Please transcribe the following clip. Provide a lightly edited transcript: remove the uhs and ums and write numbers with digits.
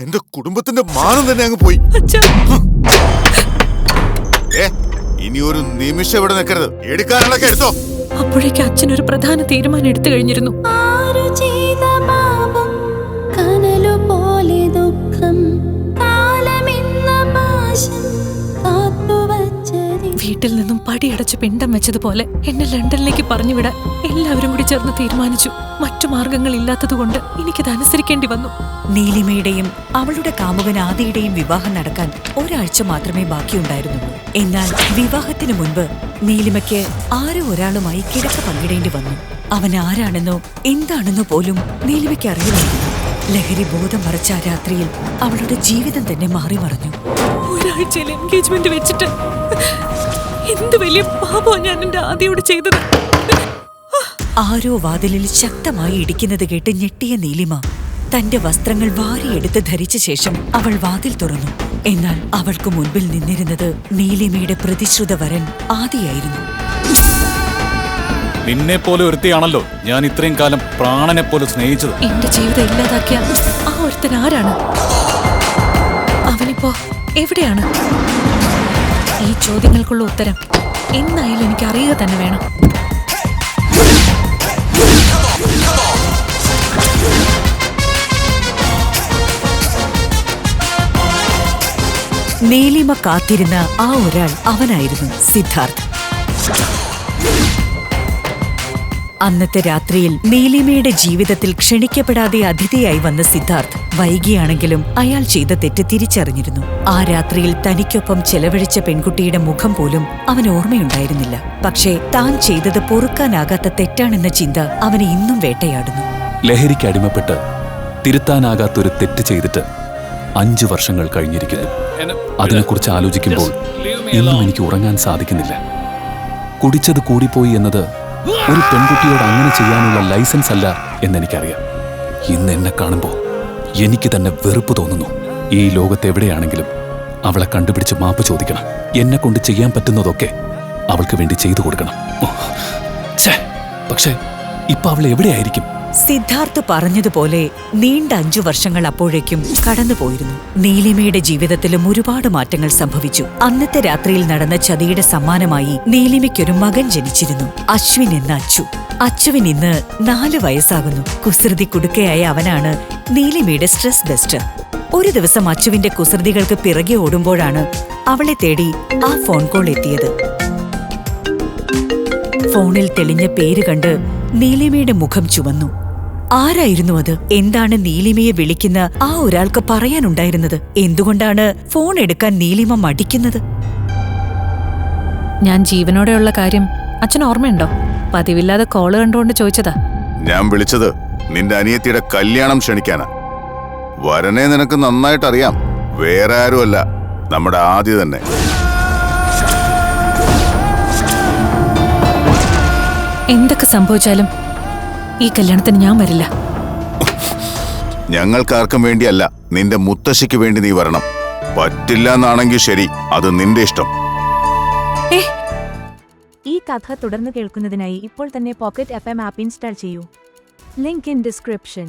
എന്റെ കുടുംബത്തിന്റെ മാനം തന്നെ അങ്ങ് പോയി. ഇനി ഒരു നിമിഷം ഇവിടെ നിൽക്കരുത്. എടുക്കാനുള്ളൊക്കെ എടുത്തോ. അപ്പോഴേക്ക് അച്ഛൻ ഒരു പ്രധാന തീരുമാനം എടുത്തു കഴിഞ്ഞിരുന്നു. വീട്ടിൽ നിന്നും പടിയടച്ച് പിണ്ടം വെച്ചതുപോലെ എന്നെ ലണ്ടനിലേക്ക് പറഞ്ഞുവിടാൻ എല്ലാവരും കൂടി ചേർന്ന് തീരുമാനിച്ചു. മറ്റു മാർഗങ്ങൾ ഇല്ലാത്തതുകൊണ്ട് എനിക്കത് അനുസരിക്കേണ്ടി വന്നു. നീലിമയുടെയും അവളുടെ കാമുകൻ ആദിയുടെയും വിവാഹം നടക്കാൻ ഒരാഴ്ച മാത്രമേ ബാക്കിയുണ്ടായിരുന്നുള്ളൂ. എന്നാൽ വിവാഹത്തിന് മുൻപ് നീലിമയ്ക്ക് ആരോ ഒരാളുമായി കിടക്ക പങ്കിടേണ്ടി വന്നു. അവൻ ആരാണെന്നോ എന്താണെന്നോ പോലും നീലിമയ്ക്ക് അറിയില്ലായിരുന്നു. ലഹരി ബോധം മറച്ച ആ രാത്രിയിൽ അവളുടെ ജീവിതം തന്നെ മാറി മറിഞ്ഞു. ഒരാഴ്ചയിൽ എൻഗേജ്മെന്റ് വെച്ചിട്ട് എന്ത് വലിയ പാപം ഞാൻ എന്റെ ആദിയോട് ചെയ്തത്. ആരോ വാതിലിൽ ശക്തമായി ഇടിക്കുന്നത് കേട്ട് ഞെട്ടിയ നീലിമ തന്റെ വസ്ത്രങ്ങൾ വാരിയെടുത്ത് ധരിച്ച ശേഷം അവൾ വാതിൽ തുറന്നു. എന്നാൽ അവൾക്ക് മുൻപിൽ നിന്നിരുന്നത് നീലിമയുടെ പ്രതിശ്രുത വരൻ ആദിയായിരുന്നു. നിന്നെ പോലെ ഒരുത്തിയാണല്ലോ ഞാൻ ഇത്രയും കാലം പ്രാണനെ പോലെ സ്നേഹിച്ചത്. എന്റെ ജീവിതം ഇല്ലാതാക്കിയ ആ ഒരുത്തൻ ആരാണ്? അവനിപ്പോ എവിടെയാണ്? ഈ ചോദ്യങ്ങൾക്കുള്ള ഉത്തരം എന്നായാലും എനിക്ക് അറിയുക തന്നെ വേണം. നീലിമ കാത്തിരുന്ന ആ ഒരാൾ അവനായിരുന്നു സിദ്ധാർത്ഥ്. അന്നത്തെ രാത്രിയിൽ നീലിമയുടെ ജീവിതത്തിൽ ക്ഷണിക്കപ്പെടാതെ അതിഥിയായി വന്ന സിദ്ധാർത്ഥ് വൈകിയാണെങ്കിലും അയാൾ ചെയ്ത തെറ്റ് തിരിച്ചറിഞ്ഞിരുന്നു. ആ രാത്രിയിൽ തനിക്കൊപ്പം ചെലവഴിച്ച പെൺകുട്ടിയുടെ മുഖം പോലും അവന് ഓർമ്മയുണ്ടായിരുന്നില്ല. പക്ഷേ താൻ ചെയ്തത് പൊറുക്കാനാകാത്ത തെറ്റാണെന്ന ചിന്ത അവനെ ഇന്നും വേട്ടയാടുന്നു. ലഹരിക്ക് അടിമപ്പെട്ട് തിരുത്താനാകാത്തൊരു തെറ്റ് ചെയ്തിട്ട് 5 വർഷങ്ങൾ കഴിഞ്ഞിരിക്കുന്നു. അതിനെക്കുറിച്ച് ആലോചിക്കുമ്പോൾ ഇന്നും എനിക്ക് ഉറങ്ങാൻ സാധിക്കുന്നില്ല. കുടിച്ചത് കൂടിപ്പോയി എന്നത് ഒരു പെൺകുട്ടിയോട് അങ്ങനെ ചെയ്യാനുള്ള ലൈസൻസ് അല്ല എന്നെനിക്കറിയാം. ഇന്ന് എന്നെ കാണുമ്പോൾ എനിക്ക് തന്നെ വെറുപ്പ് തോന്നുന്നു. ഈ ലോകത്തെവിടെയാണെങ്കിലും അവളെ കണ്ടുപിടിച്ച് മാപ്പ് ചോദിക്കണം. എന്നെ കൊണ്ട് ചെയ്യാൻ പറ്റുന്നതൊക്കെ അവൾക്ക് വേണ്ടി ചെയ്തു കൊടുക്കണം. പക്ഷേ ഇപ്പൊ അവൾ എവിടെയായിരിക്കും? സിദ്ധാർത്ഥ് പറഞ്ഞതുപോലെ നീണ്ട 5 വർഷങ്ങൾ അപ്പോഴേക്കും കടന്നുപോയിരുന്നു. നീലിമയുടെ ജീവിതത്തിലും ഒരുപാട് മാറ്റങ്ങൾ സംഭവിച്ചു. അന്നത്തെ രാത്രിയിൽ നടന്ന ചതിയുടെ സമ്മാനമായി നീലിമയ്ക്കൊരു മകൻ ജനിച്ചിരുന്നു, അശ്വിൻ എന്ന അച്ചു. അച്ചുവിന് ഇന്ന് 4 വയസ്സാകുന്നു. കുസൃതി കുടുക്കയായ അവനാണ് നീലിമയുടെ സ്ട്രെസ് ബസ്റ്റർ. ഒരു ദിവസം അച്ചുവിന്റെ കുസൃതികൾക്ക് പിറകെ ഓടുമ്പോഴാണ് അവളെ തേടി ആ ഫോൺ കോൾ എത്തിയത്. ഫോണിൽ തെളിഞ്ഞ പേര് കണ്ട് നീലിമയുടെ മുഖം ചുവന്നു. ആരായിരുന്നു അത്? എന്താണ് നീലിമയെ വിളിക്കുന്ന ആ ഒരാൾക്ക് പറയാനുണ്ടായിരുന്നത്? എന്തുകൊണ്ടാണ് ഫോൺ എടുക്കാൻ നീലിമ മടിക്കുന്നത്? ഞാൻ ജീവനോടെയുള്ള കാര്യം അച്ഛൻ ഓർമ്മയുണ്ടോ? പതിവില്ലാതെ കോള് കണ്ടുകൊണ്ട് ചോദിച്ചതാ. ഞാൻ വിളിച്ചത് നിന്റെ അനിയത്തിയുടെ കല്യാണം ക്ഷണിക്കാനാ. വരനെ നിനക്ക് നന്നായിട്ട് അറിയാം. വേറെ ആരുമല്ല, നമ്മുടെ ആദ്യ തന്നെ. എന്തൊക്കെ സംഭവിച്ചാലും ഈ കല്യാണത്തിന് ഞാൻ വരില്ല. ഞങ്ങൾക്കാർക്കും വേണ്ടിയല്ല, നിന്റെ മുത്തശ്ശിക്ക് വേണ്ടി നീ വരണം. പറ്റില്ല എന്നാണെങ്കിൽ ശരി, അത് നിന്റെ ഇഷ്ടം. ഈ കഥ തുടർന്ന് കേൾക്കുന്നതിനായി ഇപ്പോൾ തന്നെ പോക്കറ്റ് FM ആപ്പ് ഇൻസ്റ്റാൾ ചെയ്യൂ. Link in description.